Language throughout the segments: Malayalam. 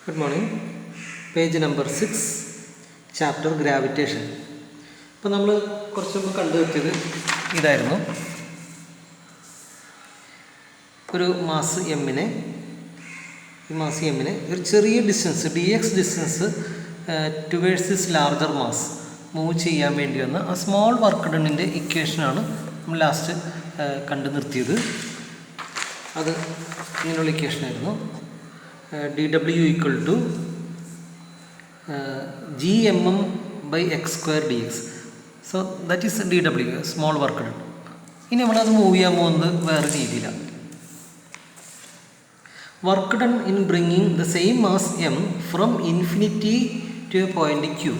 Good morning. Page number 6, chapter Gravitation. ഇപ്പോൾ നമ്മൾ കുറച്ച് മുമ്പ് കണ്ടുവച്ചത് ഇതായിരുന്നു. ഒരു മാസ് എമ്മിനെ ഒരു ചെറിയ distance dx distance towards this larger mass move ചെയ്യാൻ വേണ്ടി വന്ന ആ സ്മോൾ വർക്ക് ഡണ്ണിൻ്റെ ഇക്വേഷനാണ് നമ്മൾ ലാസ്റ്റ് കണ്ടു നിർത്തിയത്. അത് ഇങ്ങനെയുള്ള ഇക്വേഷനായിരുന്നു. dw equal to gmm by x square dx. So that is dw, small work done. ഇനി നമ്മളത് മൂവ് ചെയ്യാൻ പോകുന്നത് വേറെ രീതിയിലാണ്. Work done in bringing the same mass M from infinity to a point Q.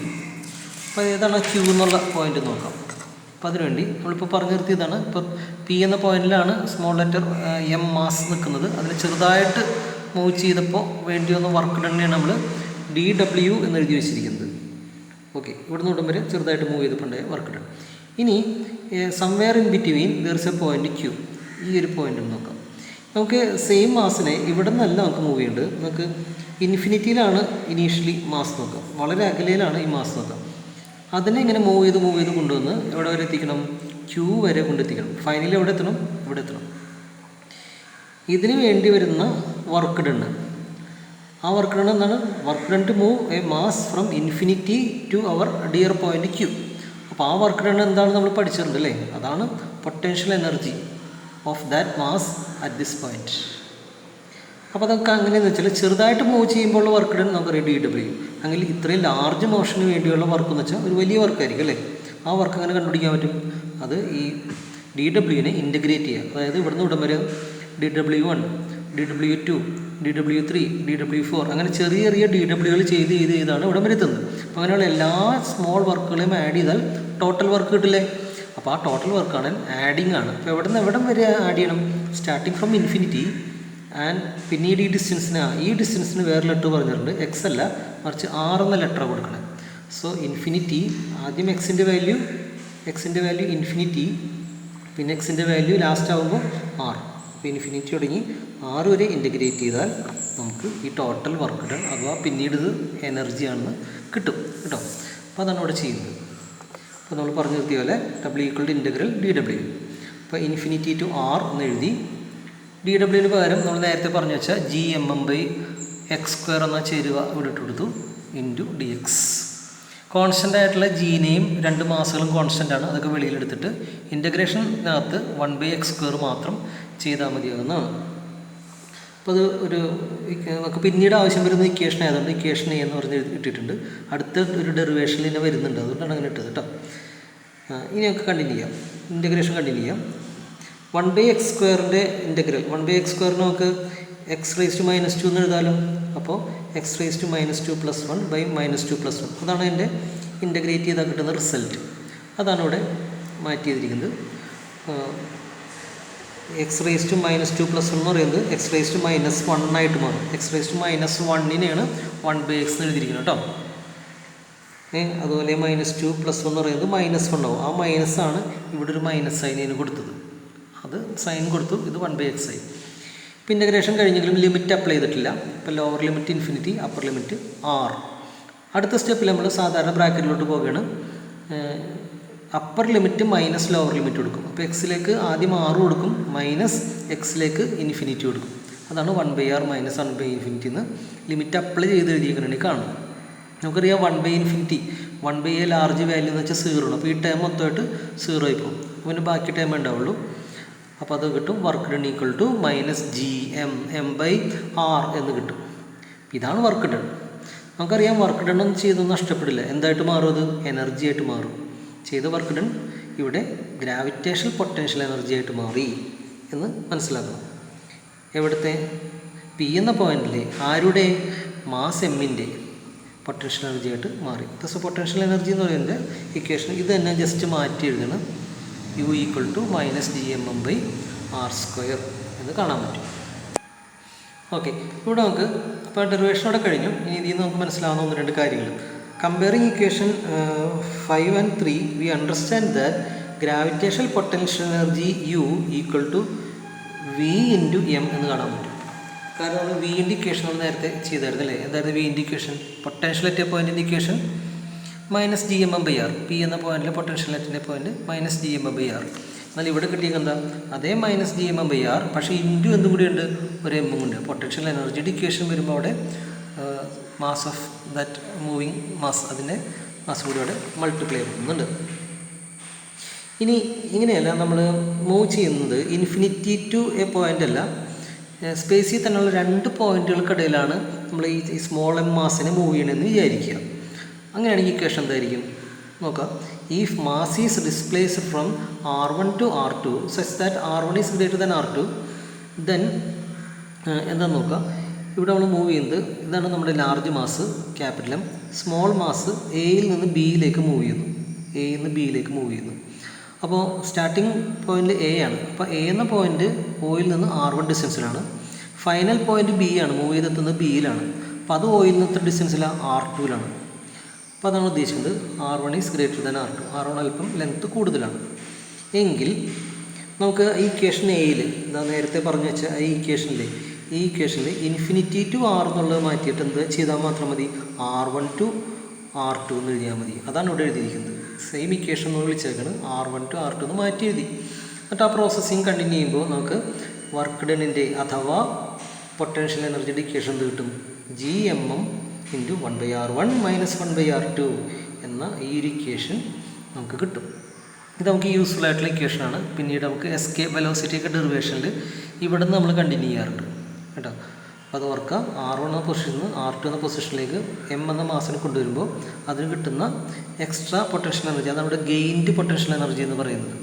അപ്പോൾ ഏതാണ് ക്യൂ എന്നുള്ള പോയിൻ്റ് നോക്കാം. അപ്പോൾ അതിനുവേണ്ടി നമ്മളിപ്പോൾ പറഞ്ഞു നിർത്തിയതാണ്. ഇപ്പോൾ പി എന്ന പോയിന്റിലാണ് സ്മോൾ ലെറ്റർ എം മാസ് നിൽക്കുന്നത്. അതിന് ചെറുതായിട്ട് മൂവ് ചെയ്തപ്പോൾ വേണ്ടി വന്ന വർക്ക് ഡണ്ണിയാണ് നമ്മൾ dw എന്ന് എഴുതി വെച്ചിരിക്കുന്നത്. ഓക്കെ, ഇവിടുന്ന് ഇവിടം വരെ ചെറുതായിട്ട് മൂവ് ചെയ്തിട്ടുണ്ടായ വർക്ക് ഡൺ. ഇനി somewhere in between there is a point Q. ഈ ഒരു പോയിൻ്റ് നോക്കാം. നമുക്ക് സെയിം മാസിനെ ഇവിടെ നിന്നല്ല നമുക്ക് മൂവ് ചെയ്യേണ്ടത്. നമുക്ക് ഇൻഫിനിറ്റിയിലാണ് ഇനീഷ്യലി മാസ് നോക്കാം, വളരെ അകലയിലാണ് ഈ മാസ് നോക്കാം. അതിനെ ഇങ്ങനെ മൂവ് ചെയ്ത് കൊണ്ടുവന്ന് എവിടെ വരെ എത്തിക്കണം? ക്യൂ വരെ കൊണ്ടെത്തിക്കണം. ഫൈനലി എവിടെ എത്തണം? ഇവിടെ എത്തണം. ഇതിന് വേണ്ടി വരുന്ന വർക്ക് ഡണ്ണ്, ആ വർക്ക് ഡൺ എന്താണ്? Work done to move a mass from infinity to our dear point Q. അപ്പോൾ ആ വർക്ക് ഡൺ എന്താണ് നമ്മൾ പഠിച്ചിട്ടുണ്ട് അല്ലേ? അതാണ് potential energy of that mass at this point. അപ്പോൾ അതൊക്കെ അങ്ങനെയെന്ന് വെച്ചാൽ ചെറുതായിട്ട് മൂവ് ചെയ്യുമ്പോൾ വർക്ക് ഡൺ നമുക്കറിയാം dw. അങ്ങനെ ഇത്രയും ലാർജ് മോഷന് വേണ്ടിയുള്ള വർക്ക് എന്ന് വെച്ചാൽ ഒരു വലിയ വർക്കായിരിക്കും അല്ലേ? ആ വർക്ക് അങ്ങനെ കണ്ടുപിടിക്കാൻ പറ്റും. അത് ഈ dwനെ ഇൻ്റഗ്രേറ്റ് ചെയ്യുക. അതായത് ഇവിടുന്ന് ഇവിടം വരെ dw1, dw2, dw3, dw4 അങ്ങനെ ചെറിയ dwകൾ ചെയ്താണ് ഇവിടെ വരെ എത്തുന്നത്. അപ്പോൾ അങ്ങനെയുള്ള എല്ലാ സ്മോൾ വർക്കുകളെയും ആഡ് ചെയ്താൽ ടോട്ടൽ വർക്ക് കിട്ടില്ലേ? അപ്പോൾ ആ ടോട്ടൽ വർക്കാണ് ആഡിങ് ആണ്. അപ്പോൾ എവിടം വരെ ആഡ് ചെയ്യണം? സ്റ്റാർട്ടിങ് ഫ്രം ഇൻഫിനിറ്റി ആൻഡ് പിന്നീട് ഈ ഡിസ്റ്റൻസിന് വേറെ ലെറ്റർ പറഞ്ഞിട്ടുണ്ട്. എക്സ് അല്ല, മറിച്ച് ആർ എന്ന ലെറ്റർ കൊടുക്കണം. സോ ഇൻഫിനിറ്റി, ആദ്യം എക്സിൻ്റെ വാല്യൂ ഇൻഫിനിറ്റി, പിന്നെ എക്സിൻ്റെ വാല്യൂ ലാസ്റ്റ് ആകുമ്പോൾ ആർ. അപ്പോൾ ഇൻഫിനിറ്റി തുടങ്ങി 6 വരെ ഇൻ്റഗ്രേറ്റ് ചെയ്താൽ നമുക്ക് ഈ ടോട്ടൽ വർക്ക് ഡൺ അഥവാ പിന്നീട് ഇത് എനർജിയാണെന്ന് കിട്ടും കേട്ടോ. അപ്പോൾ അതാണ് ഇവിടെ ചെയ്യുന്നത്. അപ്പോൾ നമ്മൾ പറഞ്ഞു നിർത്തിയ പോലെ w equal to integral dw. അപ്പോൾ ഇൻഫിനിറ്റി ടു ആർ എന്ന് എഴുതി. dwന് പകരം നമ്മൾ നേരത്തെ പറഞ്ഞു വെച്ചാൽ gmm/x² എന്ന ചേരുവ ഇവിടെ ഇട്ട് കൊടുത്തു ഇൻറ്റു dx. കോൺസ്റ്റൻ്റ് ആയിട്ടുള്ള ജീനെയും രണ്ട് മാസുകളും കോൺസ്റ്റൻ്റ് ആണ്. അതൊക്കെ വെളിയിലെടുത്തിട്ട് ഇൻ്റഗ്രേഷനകത്ത് 1/x² മാത്രം ചെയ്താൽ മതിയാകുന്നതാണ്. അപ്പോൾ അത് നമുക്ക് പിന്നീട് ആവശ്യം വരുന്ന ഇക്വേഷൻ ആയതുകൊണ്ട് ഇക്വേഷൻ എ എന്ന് പറഞ്ഞ് ഇട്ടിട്ടുണ്ട്. അടുത്ത ഒരു ഡെറിവേഷനിൽ തന്നെ വരുന്നുണ്ട്, അതുകൊണ്ടാണ് അങ്ങനെ ഇട്ടത് കേട്ടോ. ഇനി നമുക്ക് കണ്ടിന്യൂ ചെയ്യാം, ഇൻ്റഗ്രേഷൻ കണ്ടിന്യൂ ചെയ്യാം. 1/x² ഇൻ്റഗ്രൽ 1/x² നമുക്ക് x⁻² എന്ന് എഴുതാമല്ലോ. അപ്പോൾ x⁻² + 1/-2 + 1 അതാണ് എൻ്റെ ഇൻ്റഗ്രേറ്റ് ചെയ്താൽ കിട്ടുന്ന റിസൾട്ട്. അതാണ് ഇവിടെ മാറ്റി ചെയ്തിരിക്കുന്നത്. x⁻² + 1 എന്ന് പറയുന്നത് x⁻−1 ആയിട്ട് മാറും. x⁻−1നെയാണ് 1/x എന്ന് എഴുതിയിരിക്കുന്നത് കേട്ടോ. അതുപോലെ -2 + 1 എന്ന് പറയുന്നത് -1 ആവും. ആ മൈനസാണ് ഇവിടെ ഒരു മൈനസ് സൈനിന് കൊടുത്തത്. അത് സൈൻ കൊടുത്തു, ഇത് 1/x ആയി. ഇപ്പോൾ ഇൻ്റഗ്രേഷൻ കഴിഞ്ഞെങ്കിലും ലിമിറ്റ് അപ്ലൈ ചെയ്തിട്ടില്ല. ഇപ്പോൾ lower limit infinity, upper limit R. അടുത്ത സ്റ്റെപ്പിൽ നമ്മൾ സാധാരണ ബ്രാക്കറ്റിലോട്ട് പോവുകയാണ്. Upper limit minus lower limit കൊടുക്കും. അപ്പോൾ എക്സിലേക്ക് ആദ്യം 6 കൊടുക്കും, മൈനസ് എക്സിലേക്ക് ഇൻഫിനിറ്റി കൊടുക്കും. അതാണ് 1/r മൈനസ് 1/∞ എന്ന് ലിമിറ്റ് അപ്ലൈ ചെയ്ത് എഴുതിയിരിക്കണമെങ്കിൽ കാണും. നമുക്കറിയാം 1/∞, 1/a ലാർജ് വാല്യൂ എന്ന് വെച്ചാൽ 0 ആണ്. അപ്പോൾ ഈ ടൈം മൊത്തമായിട്ട് 0 ആയി പോകും. പിന്നെ ബാക്കി ടൈം ഉണ്ടാവുള്ളൂ. അപ്പോൾ അത് കിട്ടും work done equal to -gmm/r എന്ന് കിട്ടും. ഇതാണ് വർക്ക് ഡൺ. നമുക്കറിയാം വർക്ക് ഡൺ ഒന്നും ചെയ്തൊന്നും നഷ്ടപ്പെടില്ല. എന്തായിട്ട് മാറും? അത് എനർജി ആയിട്ട് മാറും. ചെയ്ത വർക്ക് ഡൺ ഇവിടെ ഗ്രാവിറ്റേഷൻ പൊട്ടൻഷ്യൽ എനർജി ആയിട്ട് മാറി എന്ന് മനസ്സിലാക്കണം. എവിടുത്തെ പി എന്ന പോയിന്റിൽ ആരുടെ മാസ് എമ്മിൻ്റെ പൊട്ടൻഷ്യൽ എനർജി ആയിട്ട് മാറി. പ്ലസ് പൊട്ടൻഷ്യൽ എനർജി എന്ന് പറയുന്നത് ഇക്വേഷൻ ഇത് തന്നെ ജസ്റ്റ് മാറ്റി എഴുതണം. u ഈക്വൽ ടു -gmm/r² എന്ന് കാണാൻ പറ്റും. ഓക്കെ, ഇവിടെ നമുക്ക് ഇപ്പോൾ ഡെറിവേഷനോടെ കഴിഞ്ഞു. ഇനി ഇതിൽ നിന്ന് നമുക്ക് മനസ്സിലാവുന്ന 1-2 കാര്യങ്ങൾ. Comparing equation 5 and 3, we understand that gravitational potential energy U equal to V into M എന്ന് കാണാൻ പറ്റും. കാരണം നമ്മൾ വി ഇൻഡിക്കേഷൻ നമ്മൾ നേരത്തെ ചെയ്തായിരുന്നു അല്ലേ? എന്തായിരുന്നു V indication? Potential at a point indication minus D M M by R. P എന്ന പോയിന്റിലെ potential at a point minus D M M by R. എന്നാൽ ഇവിടെ കിട്ടിയത് എന്താ? അതേ minus D M M by R, പക്ഷേ ഇൻറ്റു എന്തും കൂടിയുണ്ട്, ഒരു എമ്മും ഉണ്ട്. പൊട്ടൻഷ്യൽ എനർജി ഡിക്കേഷൻ വരുമ്പോൾ അവിടെ mass of that moving mass, അതിൻ്റെ മാസ് കൂടി അവിടെ മൾട്ടിപ്ലൈ ചെയ്യുന്നുണ്ട്. ഇനി ഇങ്ങനെയല്ല നമ്മൾ മൂവ് ചെയ്യുന്നത് ഇൻഫിനിറ്റി ടു എ പോയിൻ്റ് അല്ല, സ്പേസിൽ തന്നെയുള്ള രണ്ട് പോയിന്റുകൾക്കിടയിലാണ് നമ്മൾ ഈ സ്മോൾ എം മാസിനെ മൂവ് ചെയ്യണമെന്ന് വിചാരിക്കുക. അങ്ങനെയാണെങ്കിൽ ഇക്വേഷൻ എന്തായിരിക്കും നോക്കാം. If mass is displaced from R1 to R2 such that R1 is greater than R2, then എന്താണെന്ന് നോക്കാം. ഇവിടെ നമ്മൾ മൂവ് ചെയ്യുന്നത് ഇതാണ് നമ്മുടെ large mass capital M, small mass എയിൽ നിന്ന് ബിയിലേക്ക് മൂവ് ചെയ്യുന്നു, എയിൽ നിന്ന് ബിയിലേക്ക് മൂവ് ചെയ്യുന്നു. അപ്പോൾ സ്റ്റാർട്ടിങ് പോയിന്റ് എ ആണ്. അപ്പോൾ എ എന്ന പോയിന്റ് ഒയിൽ നിന്ന് R1 ഡിസ്റ്റൻസിലാണ്. ഫൈനൽ പോയിന്റ് ബി ആണ്, മൂവ് ചെയ്തെത്തുന്നത് ബിയിലാണ്. അപ്പോൾ അത് ഒയിൽ നിന്ന് എത്ര ഡിസ്റ്റൻസിലാണ്? R2ലാണ്. അപ്പോൾ അതാണ് ഉദ്ദേശിക്കുന്നത് R1 is greater than R2. R1 അല്പം ലെങ്ത്ത് കൂടുതലാണ് എങ്കിൽ നമുക്ക് ഈ ഇക്വേഷൻ എയിൽ നേരത്തെ പറഞ്ഞു വെച്ച ഈ ഇക്വേഷനിൽ ഇൻഫിനിറ്റി ടു ആർ എന്നുള്ളത് മാറ്റിയിട്ട് എന്ത് ചെയ്താൽ മാത്രം മതി? R1 to R2 എന്ന് എഴുതിയാൽ മതി. അതാണ് ഇവിടെ എഴുതിയിരിക്കുന്നത്. സെയിം ഇക്വേഷൻ എന്ന് വിളിച്ചേക്കാണ് R1 to R2 എന്ന് മാറ്റി എഴുതി. എന്നിട്ട് ആ പ്രോസസ്സിങ് കണ്ടിന്യൂ ചെയ്യുമ്പോൾ നമുക്ക് വർക്ക് ഡണിൻ്റെ അഥവാ പൊട്ടൻഷ്യൽ എനർജിയുടെ ഇക്വേഷൻ എന്ത് കിട്ടും? GMM into 1/R1 minus 1/R2 എന്ന ഈ ഒരു ഇക്വേഷൻ നമുക്ക് കിട്ടും. ഇത് നമുക്ക് യൂസ്ഫുൾ ആയിട്ടുള്ള ഇക്വേഷനാണ്. പിന്നീട് നമുക്ക് എസ്കേപ്പ് വെലോസിറ്റിയൊക്കെ ഡെറിവേഷനിൽ ഇവിടെ നിന്ന് നമ്മൾ കണ്ടിന്യൂ ചെയ്യാറുണ്ട് കേട്ടോ. അപ്പോൾ അത് ഓർക്കുക. R1 എന്ന പൊസിഷനിൽ നിന്ന് R2 എന്ന പൊസിഷനിലേക്ക് എം എന്ന മാസിനെ കൊണ്ടുവരുമ്പോൾ അതിന് കിട്ടുന്ന എക്സ്ട്രാ പൊട്ടൻഷ്യൽ എനർജി, അതാണ് ഇവിടെ ഗെയിൻഡ് പൊട്ടൻഷ്യൽ എനർജി എന്ന് പറയുന്നത്.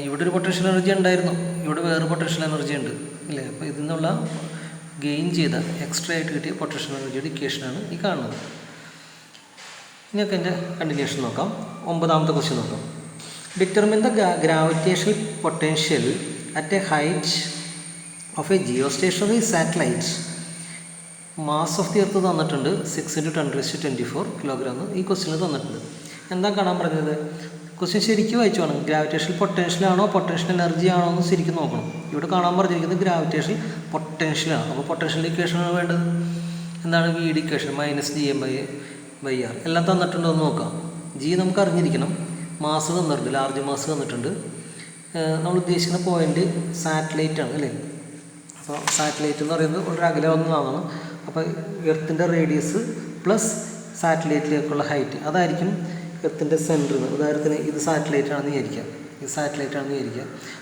ഇവിടെ ഒരു പൊട്ടൻഷ്യൽ എനർജി ഉണ്ടായിരുന്നു, ഇവിടെ വേറെ പൊട്ടൻഷ്യൽ എനർജി ഉണ്ട് അല്ലേ? അപ്പോൾ ഇതിൽ നിന്നുള്ള ഗെയിൻ ചെയ്ത എക്സ്ട്രാ ആയിട്ട് കിട്ടിയ പൊട്ടൻഷ്യൽ എനർജിയുടെ ഇക്വേഷനാണ് ഈ കാണുന്നത്. ഇനിയൊക്കെ എൻ്റെ കണ്ടിന്യൂഷൻ നോക്കാം. 9ാമത്തെ ക്വസ്റ്റ്യൻ നോക്കാം. Determine the gravitational potential at a height of a geostationary satellite. Mass of the earth തന്നിട്ടുണ്ട് 6 × 10⁻²4 കിലോഗ്രാം. ഈ ക്വസ്റ്റ്യനിൽ തന്നിട്ടുണ്ട്. എന്താ കാണാൻ പറഞ്ഞത്? ക്വസ്റ്റ്യൻ ശരിക്കും വായിച്ചു വേണം. ഗ്രാവിറ്റേഷണൽ പൊട്ടൻഷ്യലാണോ പൊട്ടൻഷ്യൽ എനർജി ആണോ എന്ന് ശരിക്കും നോക്കണം. ഇവിടെ കാണാൻ പറഞ്ഞിരിക്കുന്നത് ഗ്രാവിറ്റേഷണൽ പൊട്ടൻഷ്യലാണ്. അപ്പോൾ പൊട്ടൻഷ്യൽ ഇക്വേഷനാണ് വേണ്ടത്. എന്താണ്? V D equation minus GM/R. എല്ലാം തന്നിട്ടുണ്ടോ എന്ന് നോക്കാം. ജി നമുക്ക് അറിഞ്ഞിരിക്കണം. മാസ് തന്നിട്ടുണ്ട്, ലാർജ് മാസ് തന്നിട്ടുണ്ട്. നമ്മൾ ഉദ്ദേശിക്കുന്ന പോയിന്റ് സാറ്റലൈറ്റ് ആണ് അല്ലേ? അപ്പോൾ സാറ്റലൈറ്റ് എന്ന് പറയുന്നത് വളരെ അകലെ ഒന്നാണ്. അപ്പോൾ എർത്തിൻ്റെ റേഡിയസ് പ്ലസ് സാറ്റലൈറ്റിലേക്കുള്ള ഹൈറ്റ്, അതായിരിക്കും എർത്തിൻ്റെ സെൻറ്റർ. ഉദാഹരണത്തിന് ഇത് സാറ്റലൈറ്റ് ആണെന്ന് വിചാരിക്കാം,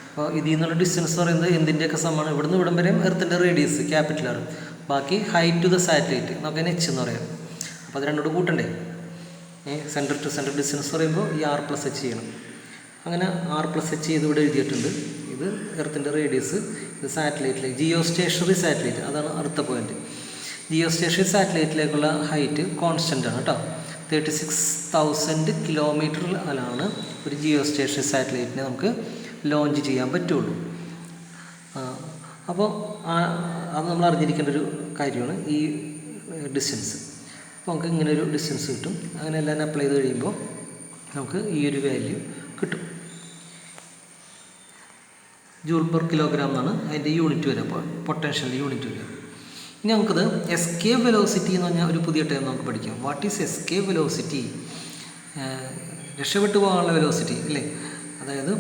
അപ്പോൾ ഇതിൽ നിന്നുള്ള ഡിസ്റ്റൻസ് എന്ന് പറയുന്നത് എന്തിൻ്റെയൊക്കെ സമാണ്? ഇവിടുന്ന് ഇവിടം വരെ എർത്തിൻ്റെ റേഡിയസ് ക്യാപിറ്റൽ ആർ, ബാക്കി ഹൈറ്റ് ടു ദ സാറ്റലൈറ്റ് നമുക്ക് അതിന് H എന്ന് പറയാം. അപ്പോൾ അത് രണ്ടോട് കൂട്ടണ്ടേ? സെൻറ്റർ ടു സെൻറ്റർ ഡിസ്റ്റൻസ് പറയുമ്പോൾ ഈ R+H ചെയ്യണം. അങ്ങനെ R+H ചെയ്ത് ഇവിടെ എഴുതിയിട്ടുണ്ട്. ഇത് എർത്തിൻ്റെ റേഡിയസ്, ഇത് സാറ്റലൈറ്റിലേക്ക് ജിയോ സ്റ്റേഷണറി സാറ്റലൈറ്റ്, അതാണ് അടുത്ത പോയിന്റ്. ജിയോ സ്റ്റേഷണറി സാറ്റലൈറ്റിലേക്കുള്ള ഹൈറ്റ് കോൺസ്റ്റൻ്റ് ആണ് കേട്ടോ. 36,000 കിലോമീറ്ററിലാണ് ഒരു ജിയോ സ്റ്റേഷണറി സാറ്റലൈറ്റിനെ നമുക്ക് ലോഞ്ച് ചെയ്യാൻ പറ്റുള്ളൂ. അപ്പോൾ അത് നമ്മൾ അറിഞ്ഞിരിക്കേണ്ട ഒരു കാര്യമാണ് ഈ ഡിസ്റ്റൻസ്. അപ്പോൾ നമുക്ക് ഇങ്ങനെ ഒരു ഡിസ്റ്റൻസ് കിട്ടും. അങ്ങനെ എല്ലാം അപ്ലൈ ചെയ്ത് കഴിയുമ്പോൾ നമുക്ക് ഈ ഒരു വാല്യൂ കിട്ടും. ജൂൾ പെർ കിലോഗ്രാം എന്നാണ് അതിൻ്റെ യൂണിറ്റ് വരിക, പൊട്ടൻഷ്യലിൻ്റെ യൂണിറ്റ് വരിക. ഇനി നമുക്കത് എസ്കേപ്പ് വെലോസിറ്റി എന്ന് പറഞ്ഞാൽ ഒരു പുതിയ ടൈം നമുക്ക് പഠിക്കാം. What is escape velocity? രക്ഷപ്പെട്ടു പോകാനുള്ള വെലോസിറ്റി അല്ലേ? അതായത്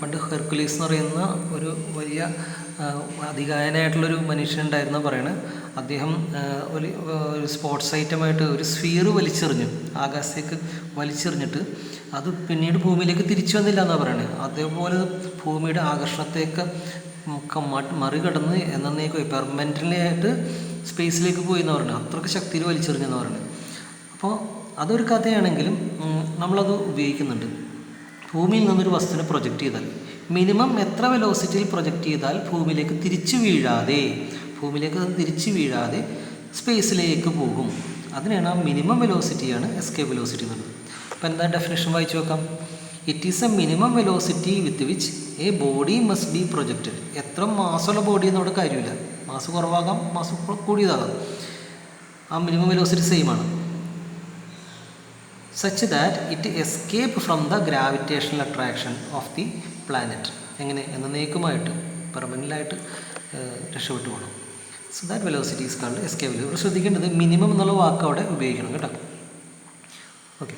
പണ്ട് ഹെർക്കുലീസ് എന്ന് പറയുന്ന ഒരു വലിയ അതികായനായിട്ടുള്ളൊരു മനുഷ്യനുണ്ടായിരുന്ന പറയണത്, അദ്ദേഹം ഒരു സ്പോർട്സ് ഐറ്റമായിട്ട് ഒരു സ്ഫിയർ വലിച്ചെറിഞ്ഞു, ആകാശത്തേക്ക് വലിച്ചെറിഞ്ഞിട്ട് അത് പിന്നീട് ഭൂമിയിലേക്ക് തിരിച്ചു വന്നില്ല എന്നാണ് പറയുന്നത്. അതേപോലെ ഭൂമിയുടെ ആകർഷണത്തേക്ക് മറികടന്ന് എന്നേക്കും പെർമനൻ്റലി ആയിട്ട് സ്പേസിലേക്ക് പോയി എന്ന് പറയുന്നത്, അത്രയ്ക്ക് ശക്തിയിൽ വലിച്ചെറിഞ്ഞെന്ന് പറയുന്നത്. അപ്പോൾ അതൊരു കഥയാണെങ്കിലും നമ്മളത് ഉപയോഗിക്കുന്നുണ്ട്. ഭൂമിയിൽ നിന്നൊരു വസ്തുവിനെ പ്രൊജക്റ്റ് ചെയ്താൽ മിനിമം എത്ര വെലോസിറ്റിയിൽ പ്രൊജക്റ്റ് ചെയ്താൽ ഭൂമിയിലേക്ക് തിരിച്ചു വീഴാതെ സ്പേസിലേക്ക് പോകും, അതിനാണ് ആ മിനിമം വെലോസിറ്റിയാണ് എസ്കേപ്പ് വെലോസിറ്റി എന്നുള്ളത്. അപ്പോൾ എന്താ ഡെഫിനേഷൻ വായിച്ചു നോക്കാം. It is A minimum velocity with which A body must be projected. എത്ര മാസമുള്ള ബോഡി എന്നോട് കാര്യമില്ല, മാസ് കുറവാകാം, മാസ് കൂടിയതാകാം, ആ മിനിമം വെലോസിറ്റി സെയിം ആണ്. such that it escape from the gravitational attraction of the planet. എങ്ങനെ? എന്നേക്കുമായിട്ട് പെർമനൻ്റായിട്ട് രക്ഷപ്പെട്ടു പോകണം. So that velocity is called escape velocity. ശ്രദ്ധിക്കേണ്ടത് മിനിമം എന്നുള്ള വാക്ക് അവിടെ ഉപയോഗിക്കണം കേട്ടോ. ഓക്കെ.